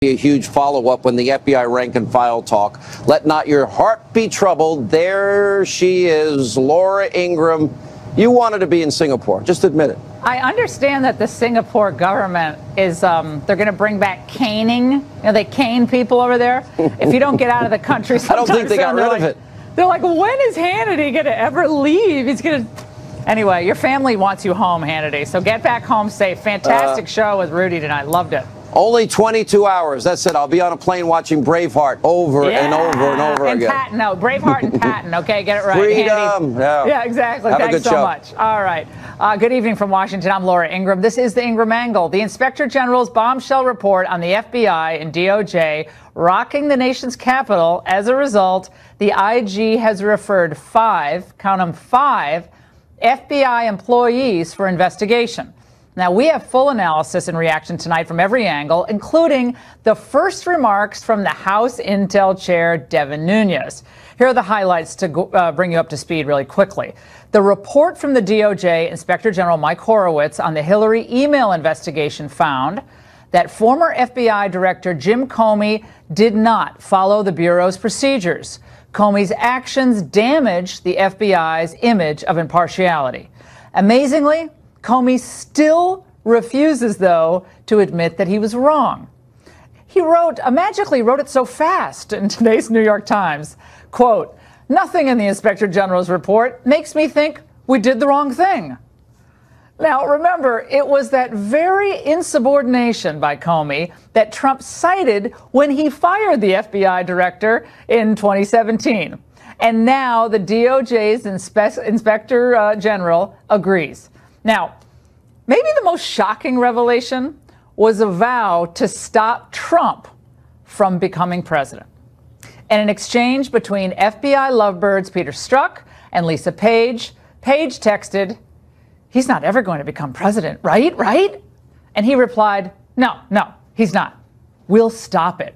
A huge follow-up when the FBI rank and file talk. Let not your heart be troubled. There she is, Laura Ingraham. You wanted to be in Singapore. Just admit it. I understand that the Singapore government is, they're going to bring back caning. You know, they cane people over there. If you don't get out of the country, I don't think they got rid of it. They're like, when is Hannity going to ever leave? He's going to... Anyway, your family wants you home, Hannity. So get back home safe. Fantastic show with Rudy tonight. Loved it. Only 22 hours. That's it. I'll be on a plane watching Braveheart over and over and over again. Patton, no, Braveheart and Patton. Okay, get it right. Freedom. Yeah, exactly. Thanks so much. All right. Good evening from Washington. I'm Laura Ingraham. This is the Ingraham Angle. The Inspector General's bombshell report on the FBI and DOJ rocking the nation's capital. As a result, the IG has referred five FBI employees for investigation. Now, we have full analysis and reaction tonight from every angle, including the first remarks from the House Intel Chair, Devin Nunes. Here are the highlights to bring you up to speed really quickly. The report from the DOJ Inspector General Mike Horowitz on the Hillary email investigation found that former FBI Director Jim Comey did not follow the Bureau's procedures. Comey's actions damaged the FBI's image of impartiality. Amazingly, Comey still refuses, though, to admit that he was wrong. He magically wrote it so fast in today's New York Times, quote, "Nothing in the Inspector General's report makes me think we did the wrong thing." Now, remember, it was that very insubordination by Comey that Trump cited when he fired the FBI director in 2017. And now the DOJ's Inspector General agrees. Now, maybe the most shocking revelation was a vow to stop Trump from becoming president. In an exchange between FBI lovebirds Peter Strzok and Lisa Page, Page texted, "He's not ever going to become president, right? And he replied, no, he's not. We'll stop it."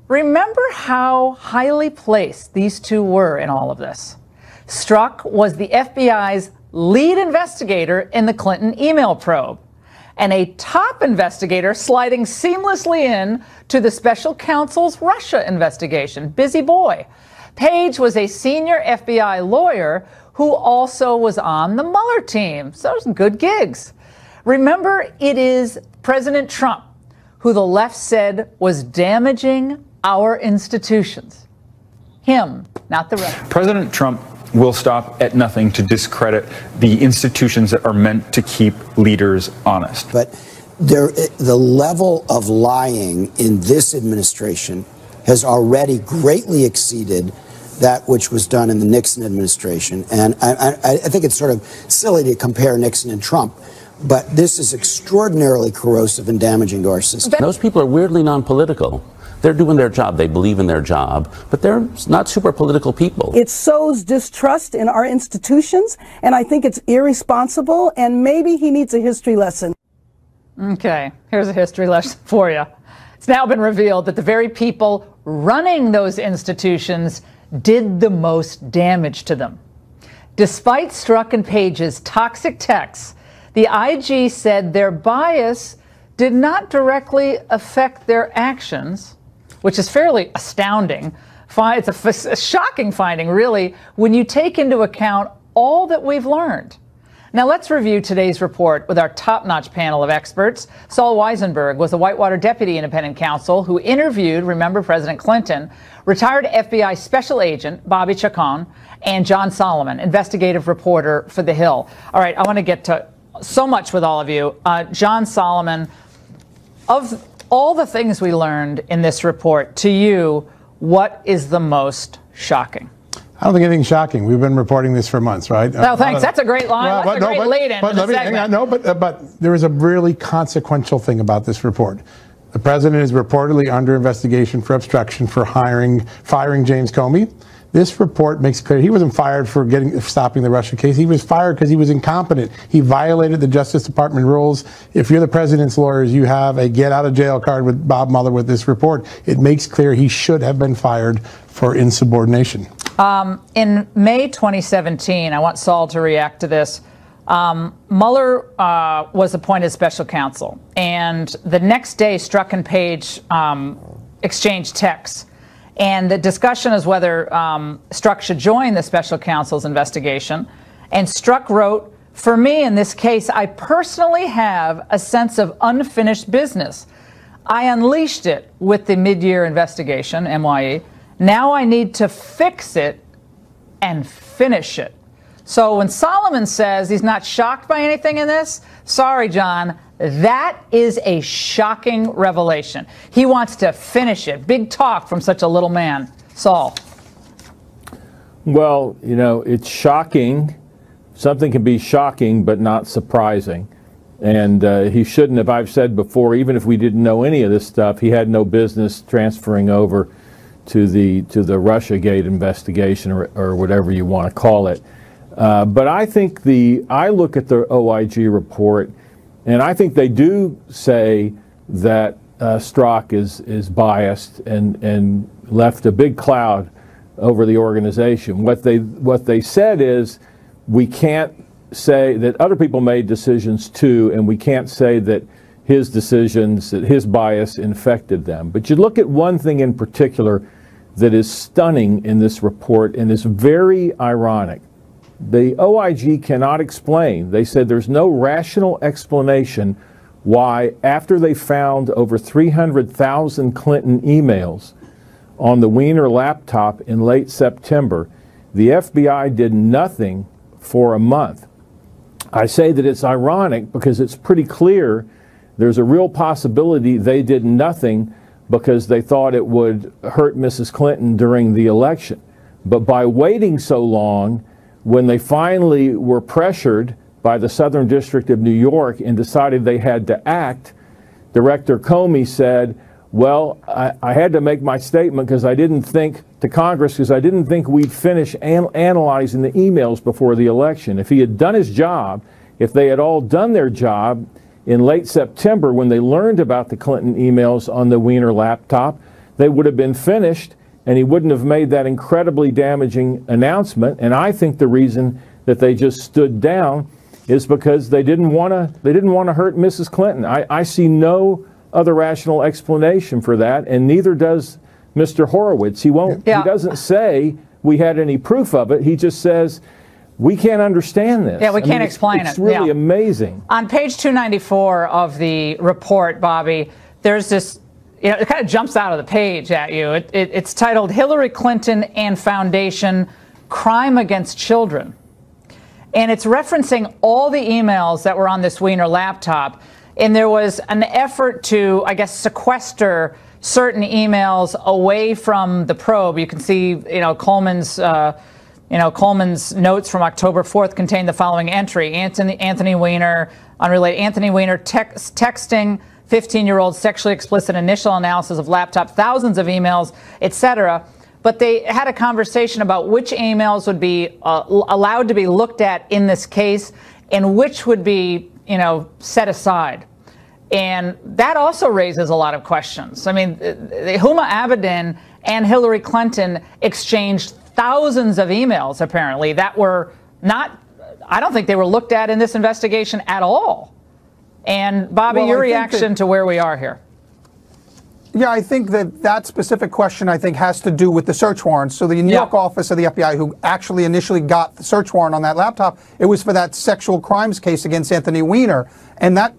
Remember how highly placed these two were in all of this. Strzok was the FBI's lead investigator in the Clinton email probe, and a top investigator sliding seamlessly in to the special counsel's Russia investigation. Busy boy. Page was a senior FBI lawyer who also was on the Mueller team. So some good gigs. Remember, it is President Trump who the left said was damaging our institutions. Him, not the rest. President Trump will stop at nothing to discredit the institutions that are meant to keep leaders honest. But the level of lying in this administration has already greatly exceeded that which was done in the Nixon administration. And I think it's sort of silly to compare Nixon and Trump, but this is extraordinarily corrosive and damaging to our system. Those people are weirdly non-political. They're doing their job. They believe in their job, but they're not super political people. It sows distrust in our institutions, and I think it's irresponsible, and maybe he needs a history lesson. Okay, here's a history lesson for you. It's now been revealed that the very people running those institutions did the most damage to them. Despite Strzok and Page's toxic texts, the IG said their bias did not directly affect their actions, which is fairly astounding. It's a shocking finding, really, when you take into account all that we've learned. Now, let's review today's report with our top-notch panel of experts. Saul Weisenberg was the Whitewater Deputy Independent Counsel who interviewed, remember, President Clinton, retired FBI Special Agent Bobby Chacon, and John Solomon, investigative reporter for The Hill. All right, I want to get to so much with all of you. John Solomon, of all the things we learned in this report, to you, what is the most shocking? I don't think anything's shocking. We've been reporting this for months, right? No, thanks. That's a great line. That's a great lead-in to the segment. But there is a really consequential thing about this report. The president is reportedly under investigation for obstruction for firing James Comey. This report makes clear he wasn't fired for stopping the Russia case. He was fired because he was incompetent. He violated the Justice Department rules. If you're the president's lawyers, you have a get-out-of-jail card with Bob Mueller with this report. It makes clear he should have been fired for insubordination. In May 2017, I want Saul to react to this. Mueller was appointed special counsel, and the next day Strzok and Page exchanged texts. And the discussion is whether Strzok should join the special counsel's investigation. And Strzok wrote, "For me, in this case, I personally have a sense of unfinished business. I unleashed it with the mid-year investigation, MYE. Now I need to fix it and finish it." So when Solomon says he's not shocked by anything in this, sorry, John, that is a shocking revelation. He wants to finish it. Big talk from such a little man. Saul. Well, you know, it's shocking. Something can be shocking but not surprising. And he shouldn't have, I've said before, even if we didn't know any of this stuff, he had no business transferring over to the Russiagate investigation or whatever you want to call it. But I think I look at the OIG report, and I think they do say that Strzok is biased and left a big cloud over the organization. What they said is, we can't say that other people made decisions too, and we can't say that his decisions, that his bias infected them. But you look at one thing in particular that is stunning in this report and is very ironic. The OIG cannot explain. They said there's no rational explanation why, after they found over 300,000 Clinton emails on the Wiener laptop in late September, the FBI did nothing for a month. I say that it's ironic because it's pretty clear there's a real possibility they did nothing because they thought it would hurt Mrs. Clinton during the election. But by waiting so long, when they finally were pressured by the Southern District of New York and decided they had to act, Director Comey said, well, I had to make my statement because I didn't think to Congress, because I didn't think we'd finish analyzing the emails before the election. If he had done his job, if they had all done their job in late September when they learned about the Clinton emails on the Wiener laptop, they would have been finished and he wouldn't have made that incredibly damaging announcement. And I think the reason that they just stood down is because they didn't want to hurt Mrs. Clinton. I see no other rational explanation for that, and neither does Mr. Horowitz. He won't. Yeah. He doesn't say we had any proof of it. He just says we can't understand this. Yeah, we can't explain it. It's really amazing. On page 294 of the report, Bobby, there's this. It kind of jumps out of the page at you. It's titled "Hillary Clinton and Foundation: Crime Against Children," and it's referencing all the emails that were on this Wiener laptop. And there was an effort to, I guess, sequester certain emails away from the probe. You can see, Coleman's notes from October 4th contain the following entry: Anthony Weiner, unrelated. Anthony Weiner texting 15-year-old sexually explicit initial analysis of laptop, thousands of emails, etc. But they had a conversation about which emails would be allowed to be looked at in this case and which would be set aside. And that also raises a lot of questions. I mean, Huma Abedin and Hillary Clinton exchanged thousands of emails, apparently, that were not, I don't think they were looked at in this investigation at all. And, Bobby, your reaction to where we are here. Yeah, I think that specific question, I think, has to do with the search warrant. So the New York office of the FBI, who actually initially got the search warrant on that laptop, it was for that sexual crimes case against Anthony Weiner. And that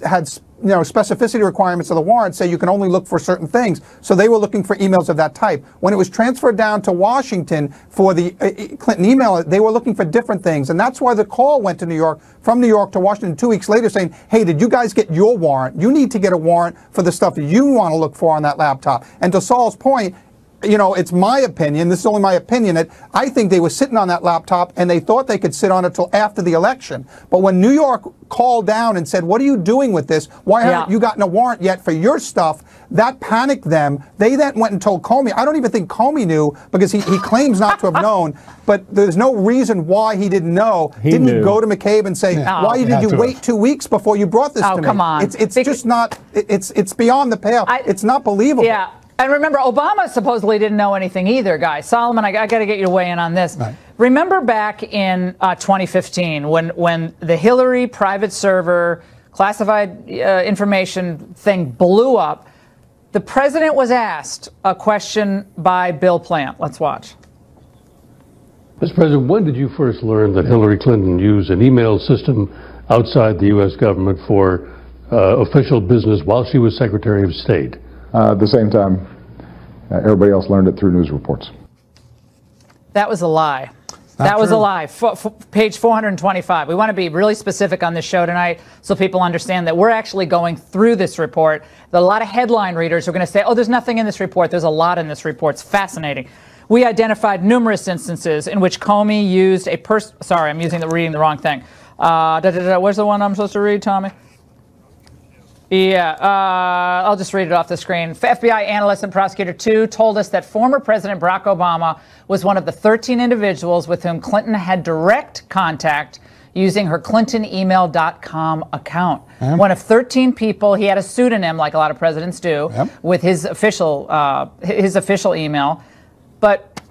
had specificity requirements of the warrant say you can only look for certain things. So they were looking for emails of that type. When it was transferred down to Washington for the Clinton email, they were looking for different things. And that's why the call went to New York, from New York to Washington 2 weeks later, saying, hey, did you guys get your warrant? You need to get a warrant for the stuff you want to look for on that laptop. And to Saul's point, it's my opinion, this is only my opinion, that I think they were sitting on that laptop and they thought they could sit on it till after the election. But when New York called down and said, what are you doing with this? Why haven't you gotten a warrant yet for your stuff? That panicked them. They then went and told Comey. I don't even think Comey knew, because he claims not to have known, but there's no reason why he didn't know. Didn't he go to McCabe and say, why did you wait 2 weeks before you brought this to me? Come on. It's just not, it's beyond the pale. It's not believable. Yeah. And remember, Obama supposedly didn't know anything either, guys. Solomon, I got to get you to weigh in on this. Right. Remember back in 2015 when the Hillary private server classified information thing blew up, the president was asked a question by Bill Plant. Let's watch. Mr. President, when did you first learn that Hillary Clinton used an email system outside the U.S. government for official business while she was Secretary of State? At the same time, everybody else learned it through news reports. That was a lie. That was a lie. Page 425. We want to be really specific on this show tonight so people understand that we're actually going through this report. There are a lot of headline readers who are going to say, oh, there's nothing in this report. There's a lot in this report. It's fascinating. We identified numerous instances in which Comey used a sorry, I'm reading the wrong thing. Where's the one I'm supposed to read, Tommy? Yeah, I'll just read it off the screen. FBI analyst and prosecutor 2 told us that former President Barack Obama was one of the 13 individuals with whom Clinton had direct contact using her ClintonEmail.com account. One of 13 people. He had a pseudonym, like a lot of presidents do, with his official email. But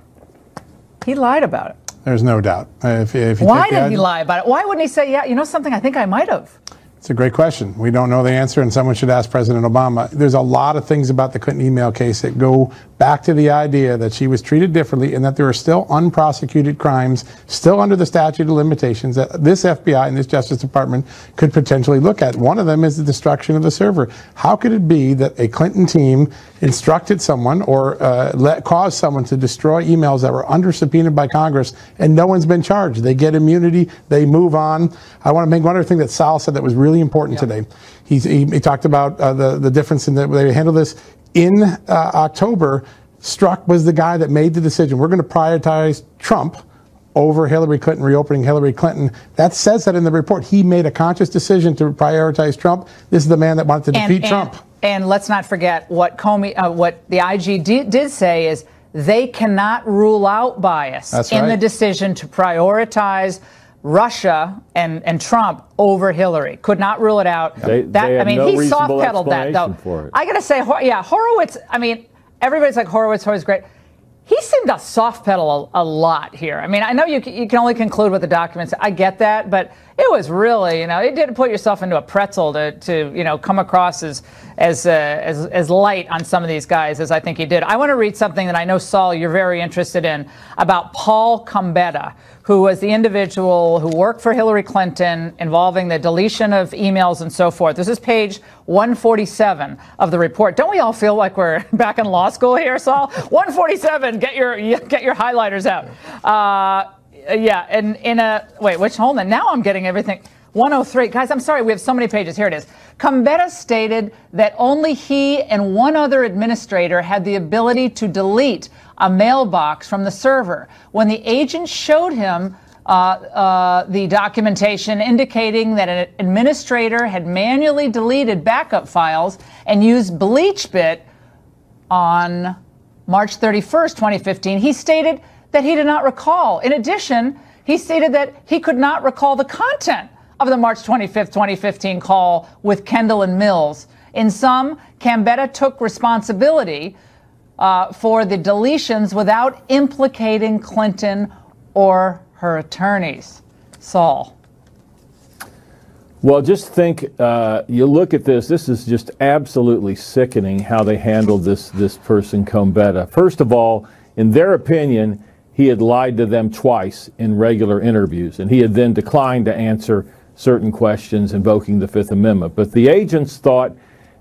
he lied about it. There's no doubt. Why did he lie about it? Why wouldn't he say, yeah, you know something, I think I might have? It's a great question. We don't know the answer, and someone should ask President Obama. There's a lot of things about the Clinton email case that go back to the idea that she was treated differently and that there are still unprosecuted crimes still under the statute of limitations that this FBI and this Justice Department could potentially look at. One of them is the destruction of the server. How could it be that a Clinton team instructed someone or caused someone to destroy emails that were under subpoena by Congress and no one's been charged? They get immunity, they move on. I want to make one other thing that Sal said that was really important today. He talked about the difference in the way they handle this. In October, Strzok was the guy that made the decision. We're going to prioritize Trump over Hillary Clinton, reopening Hillary Clinton. That says that in the report. He made a conscious decision to prioritize Trump. This is the man that wanted to defeat Trump. And let's not forget what what the IG did say is they cannot rule out bias in the decision to prioritize Russia and Trump over Hillary. Could not rule it out. He soft-pedaled that, though. I got to say, Horowitz, everybody's like, Horowitz great. He seemed to soft-pedal a lot here. I know you can only conclude with the documents. I get that, but it was really, it didn't put yourself into a pretzel to come across as light on some of these guys as I think he did. I want to read something that I know, Saul, you're very interested in about Paul Combetta, who was the individual who worked for Hillary Clinton involving the deletion of emails and so forth. This is page 147 of the report. Don't we all feel like we're back in law school here, Saul? 147, get your highlighters out. Hold on. Now I'm getting everything. 103. Guys, I'm sorry, we have so many pages. Here it is. Combetta stated that only he and one other administrator had the ability to delete a mailbox from the server. When the agent showed him the documentation indicating that an administrator had manually deleted backup files and used BleachBit on March 31st, 2015, he stated that he did not recall. In addition, he stated that he could not recall the content of the March 25th, 2015 call with Kendall and Mills. In sum, Combetta took responsibility for the deletions without implicating Clinton or her attorneys. Saul. Well, just think, you look at this is just absolutely sickening how they handled this person, Combetta. First of all, in their opinion, he had lied to them twice in regular interviews, and he had then declined to answer certain questions invoking the Fifth Amendment. But the agents thought,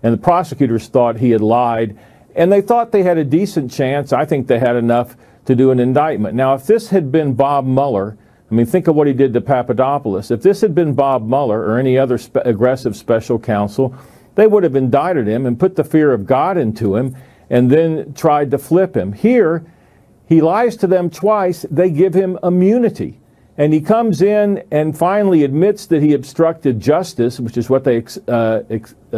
and the prosecutors thought he had lied, and they thought they had a decent chance. I think they had enough to do an indictment. Now, if this had been Bob Mueller, think of what he did to Papadopoulos. If this had been Bob Mueller or any other aggressive special counsel, they would have indicted him and put the fear of God into him and then tried to flip him. Here, he lies to them twice. They give him immunity. And he comes in and finally admits that he obstructed justice, which is what they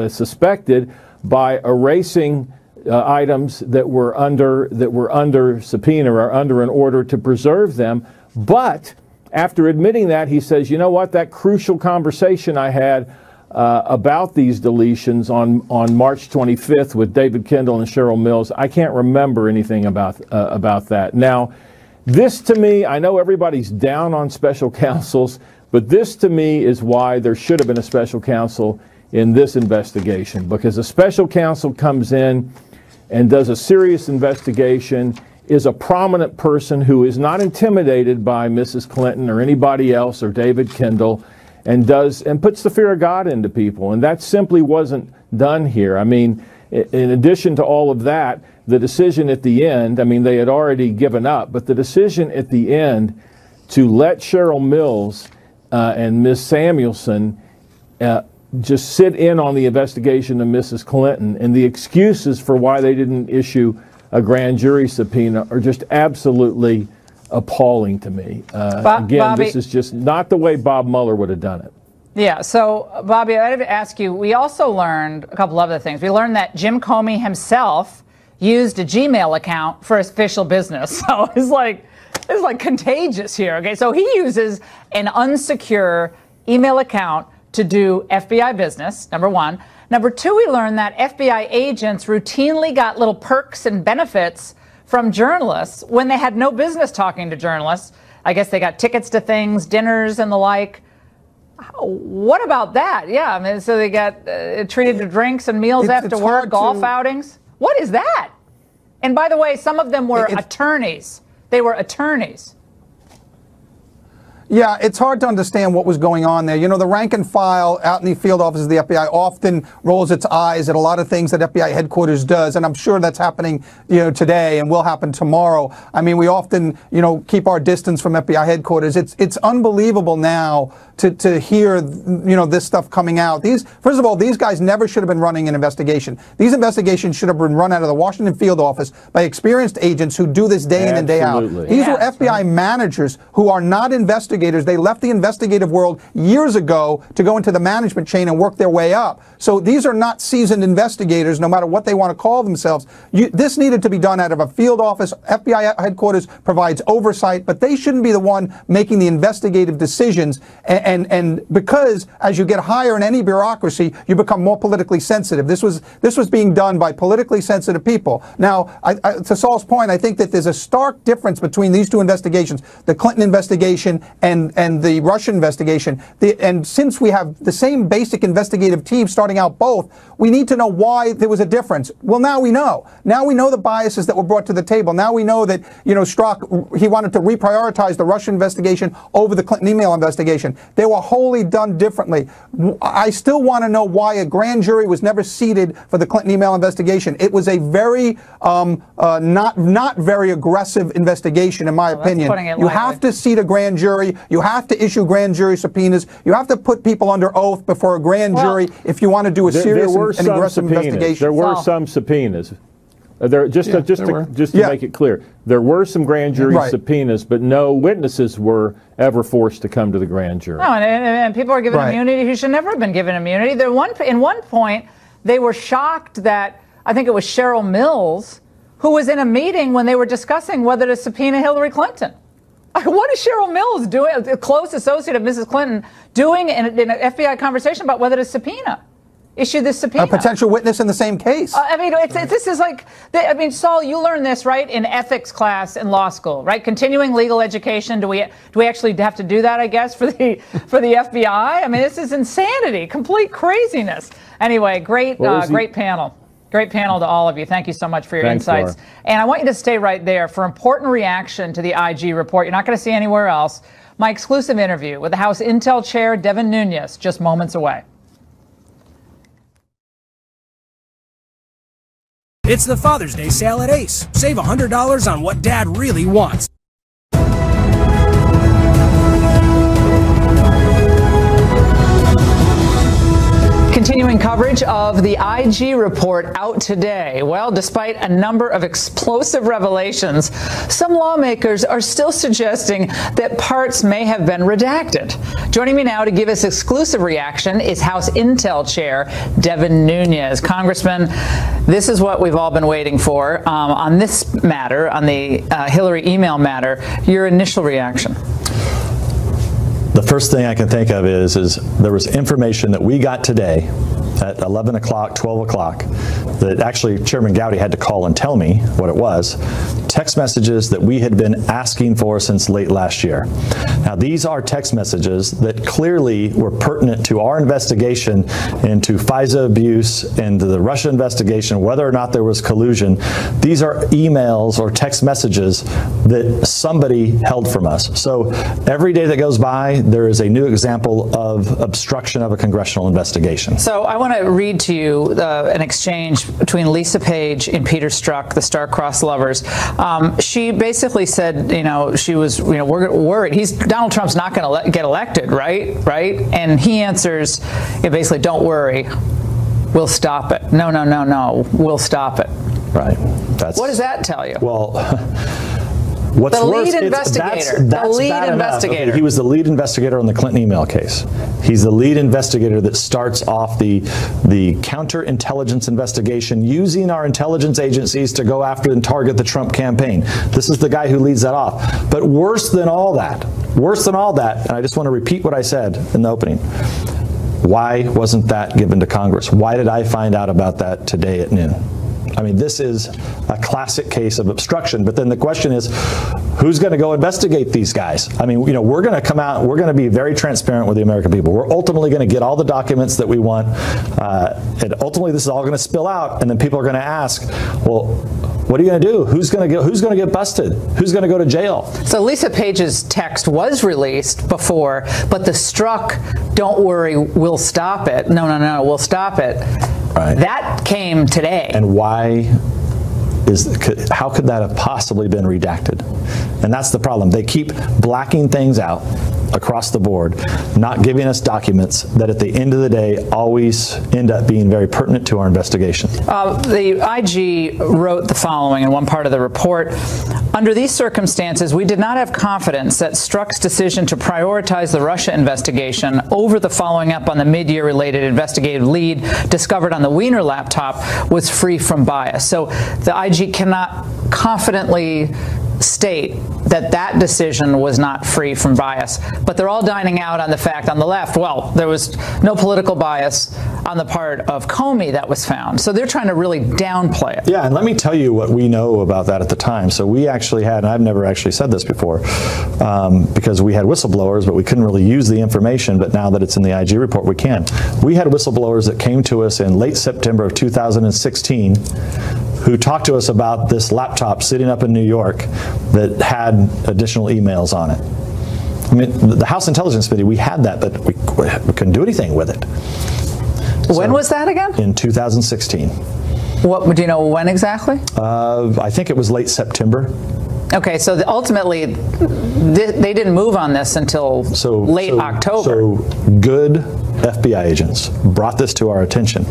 suspected, by erasing items that were under subpoena or under an order to preserve them. But after admitting that, he says, you know what, that crucial conversation I had about these deletions on March 25th with David Kendall and Cheryl Mills. I can't remember anything about that. Now, this to me, I know everybody's down on special counsels, but this to me is why there should have been a special counsel in this investigation, because a special counsel comes in and does a serious investigation, is a prominent person who is not intimidated by Mrs. Clinton or anybody else or David Kendall, and puts the fear of God into people. And that simply wasn't done here. I mean, in addition to all of that, the decision at the end, I mean, they had already given up, but the decision at the end to let Cheryl Mills and Ms. Samuelson just sit in on the investigation of Mrs. Clinton, and the excuses for why they didn't issue a grand jury subpoena are just absolutely appalling to me. Again, Bobby, this is just not the way Bob Mueller would have done it. Yeah, so Bobby, I have to ask you, we also learned a couple other things. We learned that Jim Comey himself used a Gmail account for his official business. So it's like contagious here, okay? So he uses an unsecure email account to do FBI business, number one. Number two, we learned that FBI agents routinely got little perks and benefits from journalists when they had no business talking to journalists. I guess they got tickets to things, dinners and the like. What about that? Yeah, I mean, so they got treated to drinks and meals after work, golf outings. What is that? And by the way, some of them were attorneys. They were attorneys. Yeah, it's hard to understand what was going on there. You know, the rank and file out in the field offices of the FBI often rolls its eyes at a lot of things that FBI headquarters does, and I'm sure that's happening, today and will happen tomorrow. I mean, we often, keep our distance from FBI headquarters. It's unbelievable now to hear, this stuff coming out. First of all, these guys never should have been running an investigation. These investigations should have been run out of the Washington field office by experienced agents who do this day in and day out. These were FBI managers who are not investigators. They left the investigative world years ago to go into the management chain and work their way up. So these are not seasoned investigators, no matter what they want to call themselves. This needed to be done out of a field office. FBI headquarters provides oversight, but they shouldn't be the one making the investigative decisions. And because as you get higher in any bureaucracy, you become more politically sensitive. This was being done by politically sensitive people. Now, to Saul's point, I think that there's a stark difference between these two investigations, the Clinton investigation and the Russian investigation. And since we have the same basic investigative team starting out both, we need to know why there was a difference. Well, now we know. Now we know the biases that were brought to the table. Now we know that, Strzok, he wanted to reprioritize the Russian investigation over the Clinton email investigation. They were wholly done differently. I still want to know why a grand jury was never seated for the Clinton email investigation. It was a very, not very aggressive investigation, in my opinion. You have to seat a grand jury. You have to issue grand jury subpoenas. You have to put people under oath before a grand jury if you want to do a serious and aggressive investigation. There were some subpoenas. Just to make it clear, there were some grand jury subpoenas, but no witnesses were ever forced to come to the grand jury. No, and people are given immunity who should never have been given immunity. In one point, they were shocked that, I think it was Cheryl Mills, who was in a meeting when they were discussing whether to subpoena Hillary Clinton. What is Cheryl Mills doing, a close associate of Mrs. Clinton, doing in an FBI conversation about whether to issue this subpoena? A potential witness in the same case. This is like, Saul, you learned this, right, in ethics class in law school, right? Continuing legal education. Do we actually have to do that, I guess, for the FBI? I mean, this is insanity, complete craziness. Anyway, great panel. Great panel to all of you. Thank you so much for your insights. Laura. And I want you to stay right there for important reaction to the IG report. You're not going to see anywhere else. My exclusive interview with the House Intel Chair, Devin Nunes, just moments away. It's the Father's Day sale at Ace. Save $100 on what Dad really wants. Continuing coverage of the IG report out today. Well, despite a number of explosive revelations, some lawmakers are still suggesting that parts may have been redacted. Joining me now to give us exclusive reaction is House Intel Chair Devin Nunes. Congressman, this is what we've all been waiting for on this matter, on the Hillary email matter. Your initial reaction? The first thing I can think of is there was information that we got today at 11 o'clock, 12 o'clock, that actually Chairman Gowdy had to call and tell me what it was. Text messages that we had been asking for since late last year. Now, these are text messages that clearly were pertinent to our investigation into FISA abuse and the Russia investigation, whether or not there was collusion. These are emails or text messages that somebody held from us. So every day that goes by, there is a new example of obstruction of a congressional investigation. So I want to read to you an exchange between Lisa Page and Peter Strzok, the star-crossed lovers. She basically said, she was, we're worried. Donald Trump's not going to get elected, right? And he answers, basically, don't worry, we'll stop it. No, we'll stop it. Right. What does that tell you? Well, what's the worse, lead investigator. that's the lead bad investigator. Okay, he was the lead investigator on the Clinton email case. He's the lead investigator that starts off the counterintelligence investigation using our intelligence agencies to go after and target the Trump campaign. This is the guy who leads that off. But worse than all that, and I just want to repeat what I said in the opening, why wasn't that given to Congress? Why did I find out about that today at noon? I mean, this is a classic case of obstruction. But then the question is, who's going to go investigate these guys? I mean, we're going to come out, we're going to be very transparent with the American people. We're ultimately going to get all the documents that we want. And ultimately, this is all going to spill out. And then people are going to ask, well, what are you going to do? Who's going to get busted? Who's going to go to jail? So Lisa Page's text was released before, but the Strzok, don't worry, we'll stop it. No, we'll stop it. Right. That came today. And how could that have possibly been redacted? And that's the problem. They keep blacking things out across the board, not giving us documents that at the end of the day always end up being very pertinent to our investigation. The IG wrote the following in one part of the report. Under these circumstances, we did not have confidence that Strzok's decision to prioritize the Russia investigation over the following up on the mid-year related investigative lead discovered on the Wiener laptop was free from bias. So the IG cannot confidently state that decision was not free from bias, but they're all dining out on the fact on the left, well, there was no political bias on the part of Comey that was found. So they're trying to really downplay it. Yeah, and let me tell you what we know about that at the time. So we actually had, and I've never actually said this before, because we had whistleblowers, but we couldn't really use the information, but now that it's in the IG report, we can. We had whistleblowers that came to us in late September of 2016 who talked to us about this laptop sitting up in New York that had additional emails on it. I mean, the House Intelligence Committee, we had that, but we couldn't do anything with it. When was that again? In 2016. What, do you know when exactly? I think it was late September. Okay, so ultimately, they didn't move on this until late October. So good FBI agents brought this to our attention,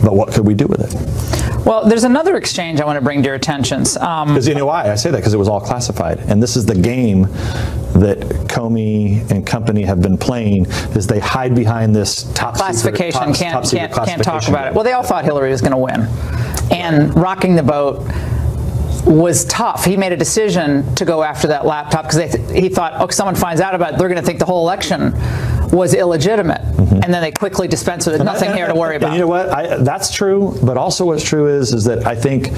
but what could we do with it? Well, there's another exchange I want to bring to your attention. Because you know why? I say that because it was all classified. And this is the game that Comey and company have been playing, is they hide behind this top classification. Secret, can't talk about it. Well, they all thought Hillary was going to win. And rocking the boat was tough. He made a decision to go after that laptop because he thought, oh, if someone finds out about it, they're going to think the whole election was illegitimate. Mm-hmm. And then they quickly dispensed with it. Nothing here to worry about. And you know what? That's true. But also what's true is that I think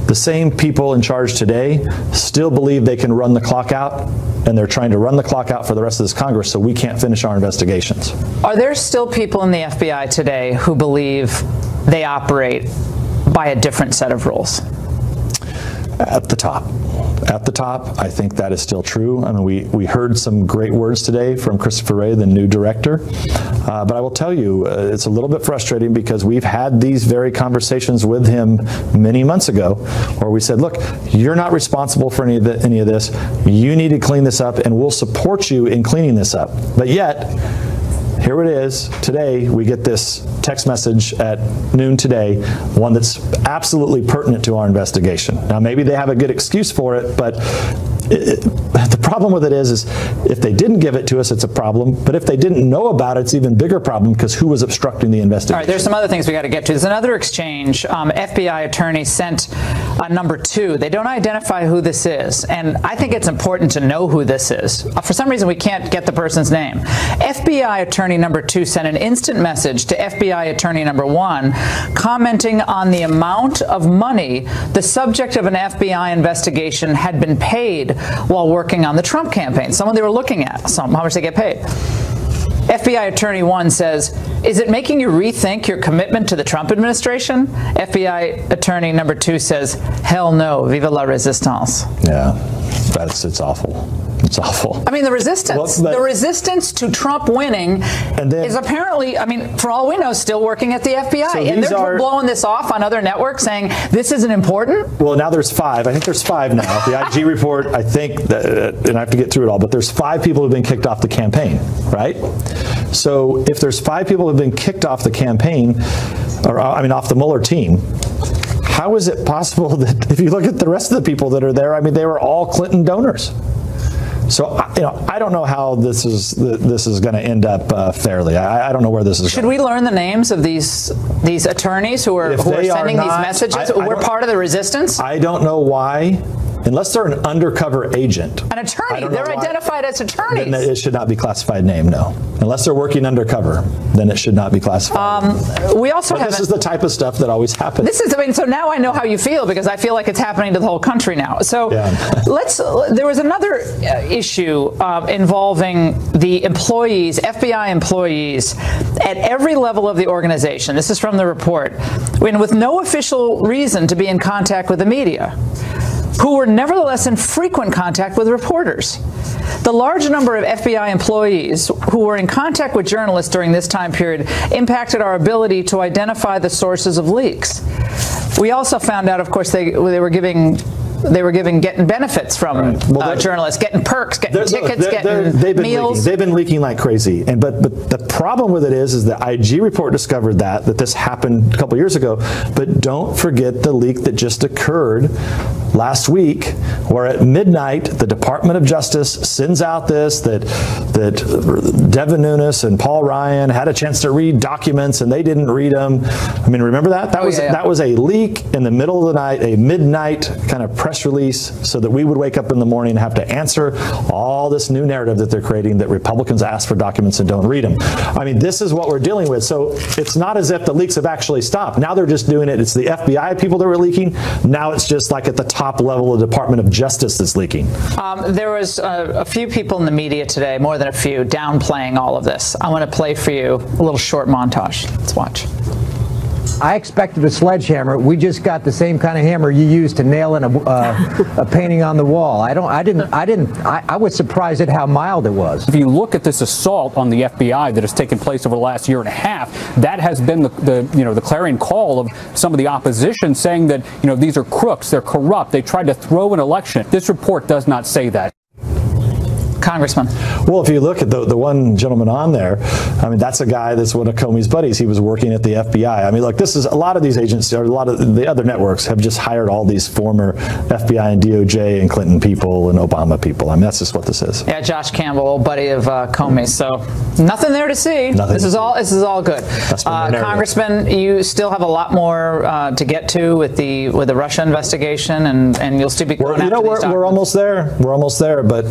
the same people in charge today still believe they can run the clock out. And they're trying to run the clock out for the rest of this Congress so we can't finish our investigations. Are there still people in the FBI today who believe they operate by a different set of rules? At the top. At the top, I think that is still true. I mean, we heard some great words today from Christopher Wray, the new director. But I will tell you, it's a little bit frustrating because we've had these very conversations with him many months ago where we said, look, you're not responsible for any of this. You need to clean this up, and we'll support you in cleaning this up. But yet, here it is. Today, we get this text message at noon today, one that's absolutely pertinent to our investigation. Now, maybe they have a good excuse for it, but the problem with it is if they didn't give it to us, it's a problem. But if they didn't know about it, it's an even bigger problem because who was obstructing the investigation? All right, there's some other things we got to get to. There's another exchange. FBI attorney sent number 2. They don't identify who this is, and I think it's important to know who this is. For some reason, we can't get the person's name. FBI attorney number 2 sent an instant message to FBI attorney number 1 commenting on the amount of money the subject of an FBI investigation had been paid while working on the Trump campaign. Someone they were looking at, how much they get paid. FBI Attorney 1 says, is it making you rethink your commitment to the Trump administration? FBI Attorney number 2 says, hell no, vive la resistance. Yeah, it's awful. It's awful. I mean, the resistance to Trump winning is apparently, I mean, for all we know, still working at the FBI. So and they're blowing this off on other networks saying this isn't important? Well, now there's 5. I think there's 5 now. The IG report, I think, and I have to get through it all, but there's 5 people who have been kicked off the campaign, right? So if there's 5 people who have been kicked off the campaign, or I mean, off the Mueller team, how is it possible that if you look at the rest of the people that are there, I mean, they were all Clinton donors. So, I don't know how this is going to end up fairly. I don't know where this is going. Should we learn the names of these attorneys who are sending these messages? We're part of the resistance? I don't know why. Unless they're an undercover agent. An attorney. They're identified as attorneys. Then it should not be classified name, no. Unless they're working undercover, then it should not be classified. We also have. This is the type of stuff that always happens. This is, I mean, so now I know how you feel because I feel like it's happening to the whole country now. So there was another issue involving the employees, FBI employees, at every level of the organization. This is from the report. With no official reason to be in contact with the media, who were nevertheless in frequent contact with reporters. The large number of FBI employees who were in contact with journalists during this time period impacted our ability to identify the sources of leaks. We also found out, of course, they were getting benefits from journalists, getting perks, getting tickets, getting meals. They've been leaking like crazy. But the problem with it is the IG report discovered that this happened a couple years ago. But don't forget the leak that just occurred last week, where at midnight the Department of Justice sends out that Devin Nunes and Paul Ryan had a chance to read documents and they didn't read them. I mean, remember that? That was a leak in the middle of the night, a midnight kind of press release, so that we would wake up in the morning and have to answer all this new narrative that they're creating, that Republicans ask for documents and don't read them. I mean, this is what we're dealing with. So it's not as if the leaks have actually stopped. Now they're just doing it. It's the FBI people that were leaking. Now it's just like at the top level of the Department of Justice that's leaking. There was a few people in the media today, more than a few, downplaying all of this. I want to play for you a little short montage. Let's watch. I expected a sledgehammer. We just got the same kind of hammer you used to nail in a painting on the wall. I was surprised at how mild it was. If you look at this assault on the FBI that has taken place over the last year and a half, that has been the clarion call of some of the opposition, saying that these are crooks, they're corrupt, they tried to throw an election. This report does not say that. Congressman. Well, if you look at the one gentleman on there, I mean, that's a guy that's one of Comey's buddies. He was working at the FBI. I mean, look, this is a lot of these agencies, or a lot of the other networks have just hired all these former FBI and DOJ and Clinton people and Obama people. I mean, that's just what this is. Yeah, Josh Campbell, old buddy of Comey. So nothing there to see. Nothing. This is all good. Congressman, you still have a lot more to get to with the Russia investigation, and you'll still be going after these documents. We're almost there. We're almost there. But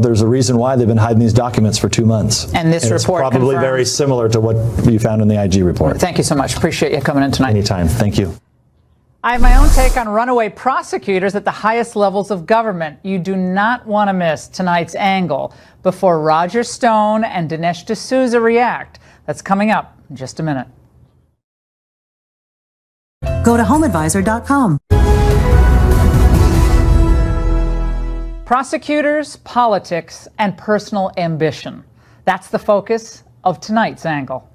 there's a reason why they've been hiding these documents for 2 months. And this report is probably very similar to what you found in the IG report. Thank you so much. Appreciate you coming in tonight. Anytime. Thank you. I have my own take on runaway prosecutors at the highest levels of government. You do not want to miss tonight's angle before Roger Stone and Dinesh D'Souza react. That's coming up in just a minute. Go to HomeAdvisor.com. Prosecutors, politics, and personal ambition. That's the focus of tonight's angle.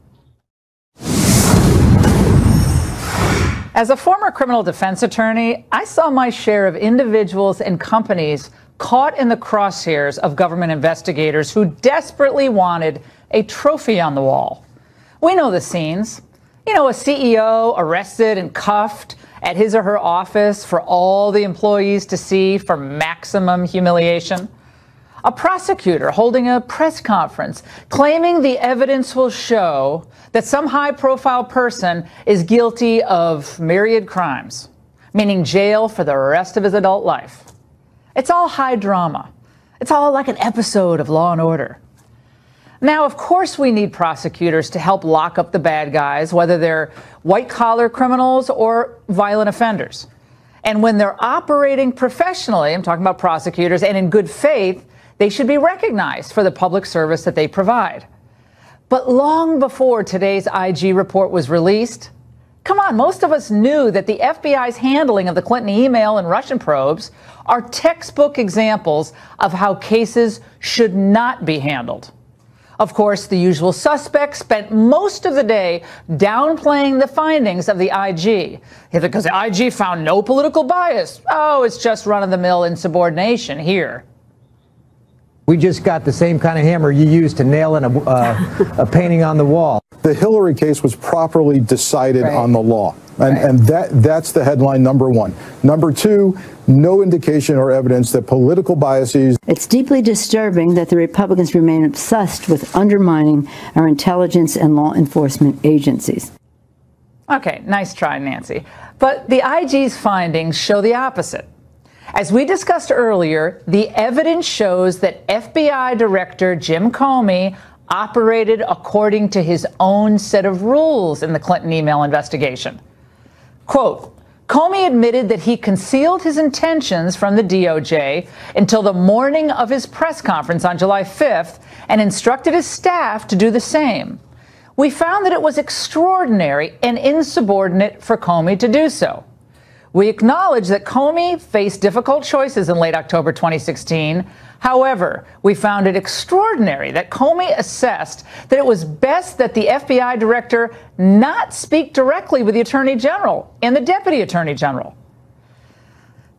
As a former criminal defense attorney, I saw my share of individuals and companies caught in the crosshairs of government investigators who desperately wanted a trophy on the wall. We know the scenes. A CEO arrested and cuffed at his or her office for all the employees to see for maximum humiliation. A prosecutor holding a press conference claiming the evidence will show that some high-profile person is guilty of myriad crimes. meaning jail for the rest of his adult life. It's all high drama. It's all like an episode of Law and Order. Now, of course, we need prosecutors to help lock up the bad guys, whether they're white-collar criminals or violent offenders. And when they're operating professionally, I'm talking about prosecutors, and in good faith, they should be recognized for the public service that they provide. But long before today's IG report was released, come on, most of us knew that the FBI's handling of the Clinton email and Russian probes are textbook examples of how cases should not be handled. Of course, the usual suspects spent most of the day downplaying the findings of the IG. Because the IG found no political bias. Oh, it's just run-of-the-mill insubordination here. We just got the same kind of hammer you use to nail in a painting on the wall. The Hillary case was properly decided on the law. And that's the headline number one. Number two, no indication or evidence that political biases. It's deeply disturbing that the Republicans remain obsessed with undermining our intelligence and law enforcement agencies. Okay, nice try, Nancy. But the IG's findings show the opposite. As we discussed earlier, the evidence shows that FBI Director Jim Comey operated according to his own set of rules in the Clinton email investigation. Quote, Comey admitted that he concealed his intentions from the DOJ until the morning of his press conference on July 5th and instructed his staff to do the same. We found that it was extraordinary and insubordinate for Comey to do so. We acknowledge that Comey faced difficult choices in late October 2016. However, we found it extraordinary that Comey assessed that it was best that the FBI director not speak directly with the Attorney General and the Deputy Attorney General.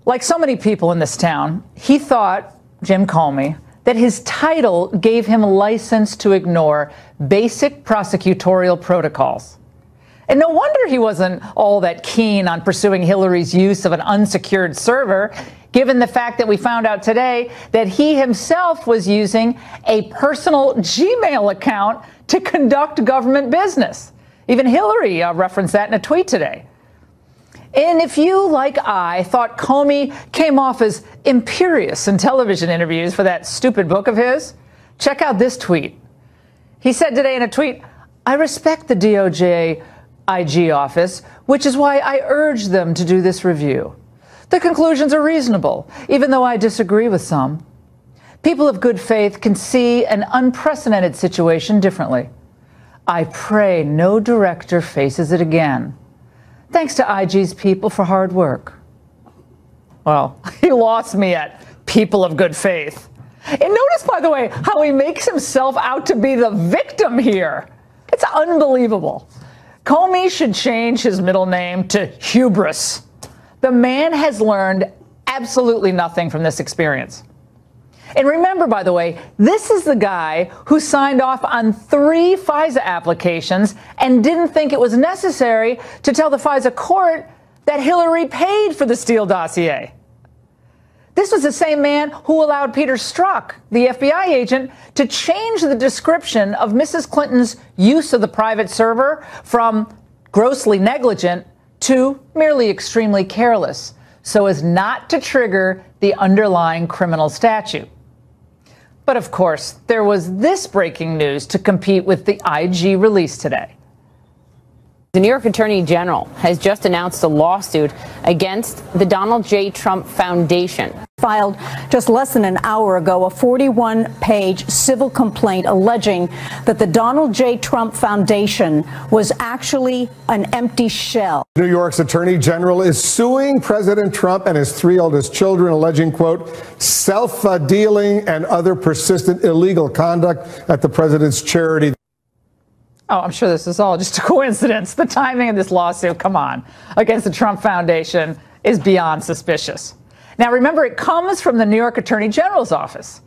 Like so many people in this town, he thought, Jim Comey, that his title gave him license to ignore basic prosecutorial protocols. And no wonder he wasn't all that keen on pursuing Hillary's use of an unsecured server, given the fact that we found out today that he himself was using a personal Gmail account to conduct government business. Even Hillary referenced that in a tweet today. And if you, like I, thought Comey came off as imperious in television interviews for that stupid book of his, check out this tweet. He said today in a tweet, I respect the DOJ IG office, which is why I urge them to do this review. The conclusions are reasonable, even though I disagree with some. People of good faith can see an unprecedented situation differently. I pray no director faces it again. Thanks to IG's people for hard work. Well, he lost me at people of good faith. And notice, by the way, how he makes himself out to be the victim here. It's unbelievable. Comey should change his middle name to Hubris. The man has learned absolutely nothing from this experience. And remember, by the way, this is the guy who signed off on 3 FISA applications and didn't think it was necessary to tell the FISA court that Hillary paid for the Steele dossier. This was the same man who allowed Peter Strzok, the FBI agent, to change the description of Mrs. Clinton's use of the private server from grossly negligent to merely extremely careless, so as not to trigger the underlying criminal statute. But of course, there was this breaking news to compete with the IG release today. The New York Attorney General has just announced a lawsuit against the Donald J. Trump Foundation. Filed just less than an hour ago a 41-page civil complaint alleging that the Donald J. Trump Foundation was actually an empty shell. New York's Attorney General is suing President Trump and his 3 oldest children, alleging, quote, self-dealing and other persistent illegal conduct at the president's charity. Oh, I'm sure this is all just a coincidence. The timing of this lawsuit, come on, against the Trump Foundation is beyond suspicious. Now, remember, it comes from the New York Attorney General's office.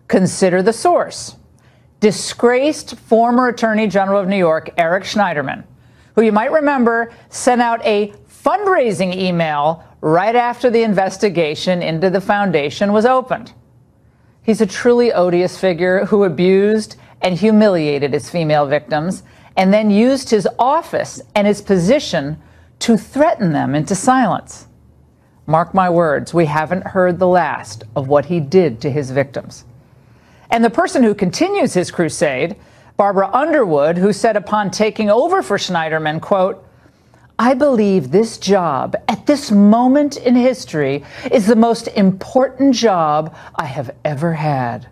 Consider the source. Disgraced former Attorney General of New York, Eric Schneiderman, who you might remember sent out a fundraising email right after the investigation into the foundation was opened. He's a truly odious figure who abused and humiliated his female victims, and then used his office and his position to threaten them into silence. Mark my words, we haven't heard the last of what he did to his victims. And the person who continues his crusade, Barbara Underwood, who said upon taking over for Schneiderman, quote, "I believe this job at this moment in history is the most important job I have ever had."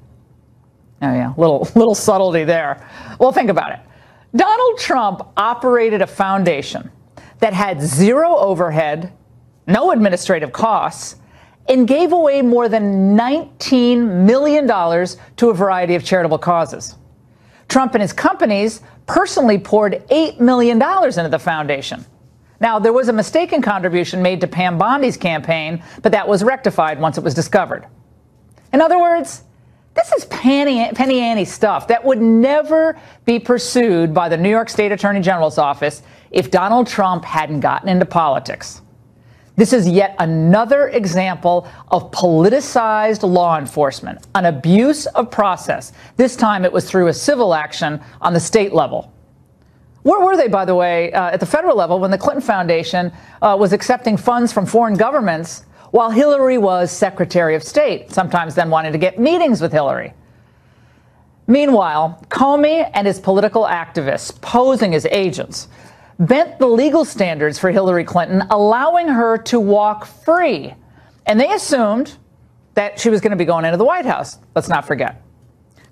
Oh yeah, little subtlety there. Well, think about it. Donald Trump operated a foundation that had zero overhead, no administrative costs, and gave away more than $19 million to a variety of charitable causes. Trump and his companies personally poured $8 million into the foundation. Now, there was a mistaken contribution made to Pam Bondi's campaign, but that was rectified once it was discovered. In other words, this is penny ante stuff that would never be pursued by the New York State Attorney General's office if Donald Trump hadn't gotten into politics. This is yet another example of politicized law enforcement, an abuse of process. This time it was through a civil action on the state level. Where were they, by the way, at the federal level when the Clinton Foundation was accepting funds from foreign governments while Hillary was Secretary of State, sometimes then wanting to get meetings with Hillary? Meanwhile, Comey and his political activists, posing as agents, bent the legal standards for Hillary Clinton, allowing her to walk free. And they assumed that she was going to be going into the White House. Let's not forget.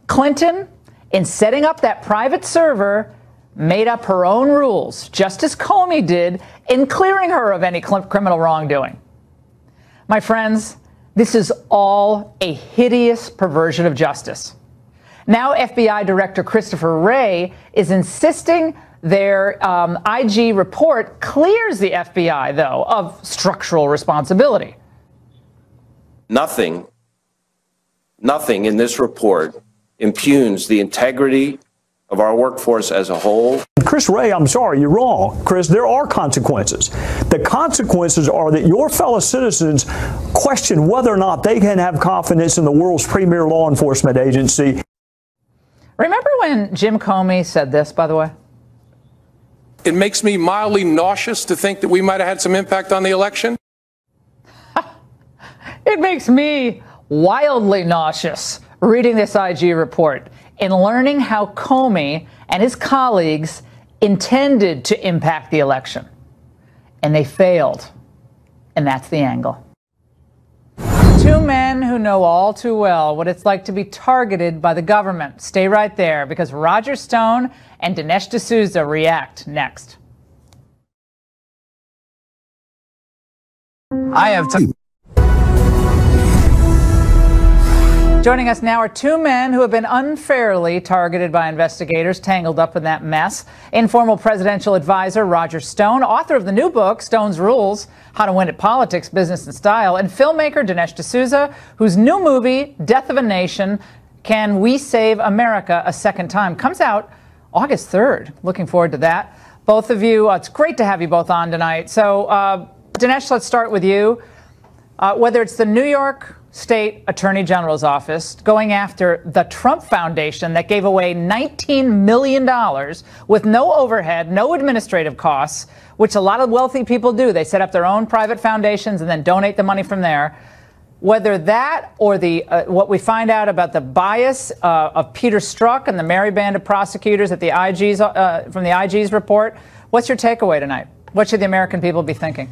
Clinton, in setting up that private server, made up her own rules, just as Comey did in clearing her of any criminal wrongdoing. My friends, this is all a hideous perversion of justice. Now FBI Director Christopher Wray is insisting their IG report clears the FBI, though, of structural responsibility. Nothing in this report impugns the integrity of our workforce as a whole. Chris Wray, I'm sorry, you're wrong. Chris, there are consequences. The consequences are that your fellow citizens question whether or not they can have confidence in the world's premier law enforcement agency. Remember when Jim Comey said this, by the way? It makes me mildly nauseous to think that we might have had some impact on the election. It makes me wildly nauseous reading this IG report and learning how Comey and his colleagues intended to impact the election. And they failed. And that's the angle. Two men who know all too well what it's like to be targeted by the government. Stay right there, because Roger Stone and Dinesh D'Souza react next. I have time. Joining us now are two men who have been unfairly targeted by investigators, tangled up in that mess. Informal presidential advisor Roger Stone, author of the new book, Stone's Rules, How to Win at Politics, Business and Style, and filmmaker Dinesh D'Souza, whose new movie, Death of a Nation, Can We Save America a Second Time, comes out August 3rd. Looking forward to that. Both of you, it's great to have you both on tonight. So, Dinesh, let's start with you. Whether it's the New York State Attorney General's office going after the Trump Foundation that gave away $19 million with no overhead, no administrative costs, which a lot of wealthy people do. They set up their own private foundations and then donate the money from there. Whether that or the what we find out about the bias of Peter Strzok and the merry band of prosecutors at the IG's from the IG's report, what's your takeaway tonight? What should the American people be thinking?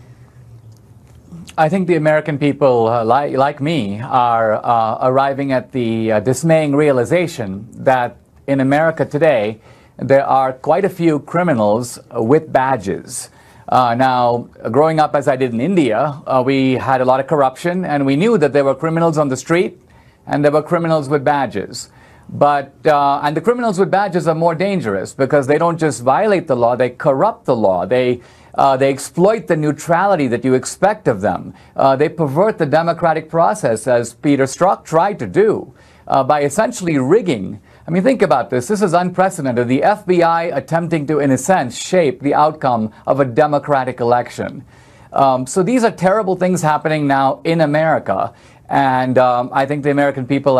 I think the American people, like me, are arriving at the dismaying realization that in America today, there are quite a few criminals with badges. Now, growing up as I did in India, we had a lot of corruption, and we knew that there were criminals on the street, and there were criminals with badges. But and the criminals with badges are more dangerous because they don't just violate the law, they corrupt the law. They exploit the neutrality that you expect of them. They pervert the democratic process, as Peter Strzok tried to do, by essentially rigging. I mean, think about this. This is unprecedented. The FBI attempting to, in a sense, shape the outcome of a democratic election. So these are terrible things happening now in America. And I think the American people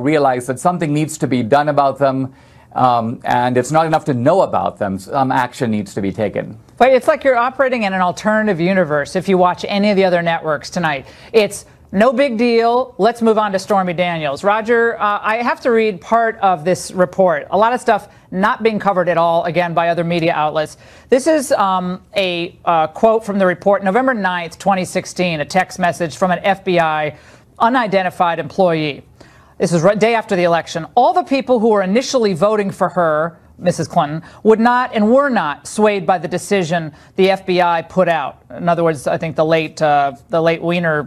realize that something needs to be done about them. And it's not enough to know about them. Some action needs to be taken. But it's like you're operating in an alternative universe if you watch any of the other networks tonight. It's no big deal. Let's move on to Stormy Daniels. Roger, I have to read part of this report. A lot of stuff not being covered at all, again, by other media outlets. This is a quote from the report, November 9th, 2016, a text message from an FBI unidentified employee. This is day after the election. All the people who were initially voting for her, Mrs. Clinton, would not and were not swayed by the decision the FBI put out. In other words, I think the late Weiner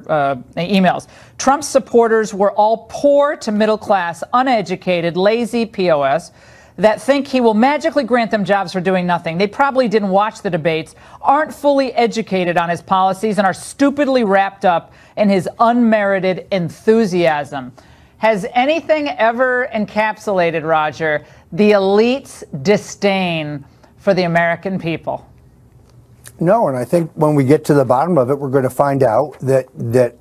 emails. Trump's supporters were all poor to middle class, uneducated, lazy POS that think he will magically grant them jobs for doing nothing. They probably didn't watch the debates, aren't fully educated on his policies, and are stupidly wrapped up in his unmerited enthusiasm. Has anything ever encapsulated, Roger, the elite's disdain for the American people? No, and I think when we get to the bottom of it, we're going to find out that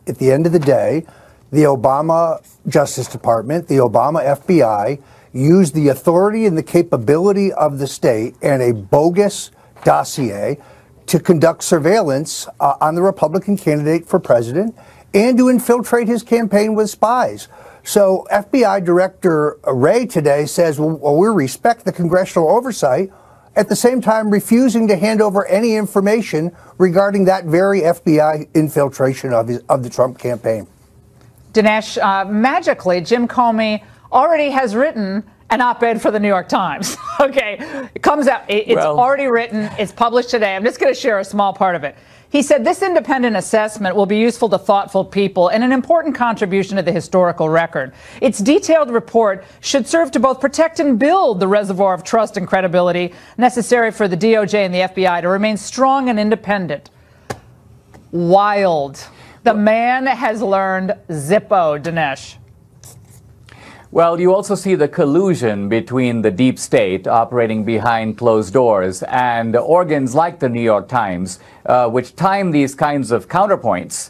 at the end of the day, the Obama Justice Department, the Obama FBI, used the authority and the capability of the state and a bogus dossier to conduct surveillance on the Republican candidate for president and to infiltrate his campaign with spies. So FBI Director Wray today says, well, we respect the congressional oversight, at the same time refusing to hand over any information regarding that very FBI infiltration of the Trump campaign. Dinesh, magically, Jim Comey already has written an op-ed for the New York Times. Okay, it comes out, it's already written, it's published today. I'm just going to share a small part of it. He said this independent assessment will be useful to thoughtful people and an important contribution to the historical record. Its detailed report should serve to both protect and build the reservoir of trust and credibility necessary for the DOJ and the FBI to remain strong and independent. Wild. The man has learned Zippo, Dinesh. Well, you also see the collusion between the deep state operating behind closed doors and organs like the New York Times, which time these kinds of counterpoints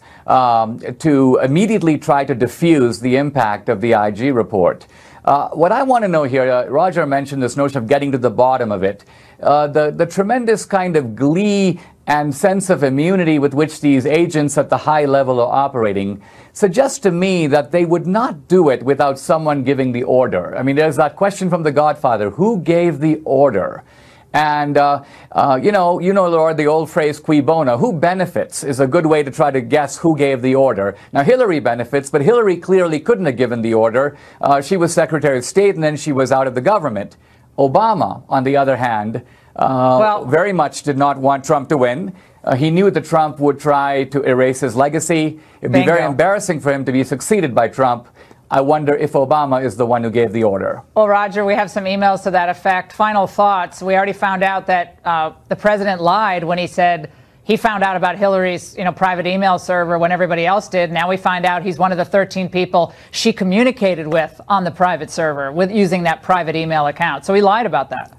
to immediately try to diffuse the impact of the IG report. What I want to know here, Roger mentioned this notion of getting to the bottom of it. The tremendous kind of glee and sense of immunity with which these agents at the high level are operating suggests to me that they would not do it without someone giving the order. I mean, there's that question from The Godfather, who gave the order? And, you know, Lord, the old phrase, cui bono, who benefits is a good way to try to guess who gave the order. Now, Hillary benefits, but Hillary clearly couldn't have given the order. She was Secretary of State, and then she was out of the government. Obama, on the other hand, very much did not want Trump to win. He knew that Trump would try to erase his legacy. It'd be very embarrassing for him to be succeeded by Trump. I wonder if Obama is the one who gave the order. Well, Roger, we have some emails to that effect. Final thoughts. We already found out that the president lied when he said he found out about Hillary's, private email server when everybody else did. Now we find out he's one of the 13 people she communicated with on the private server with using that private email account. So he lied about that.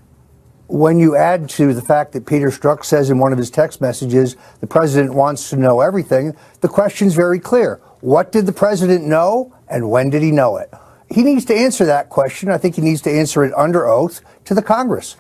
When you add to the fact that Peter Strzok says in one of his text messages, the president wants to know everything, the question's very clear. What did the president know, and when did he know it? He needs to answer that question. I think he needs to answer it under oath to the Congress.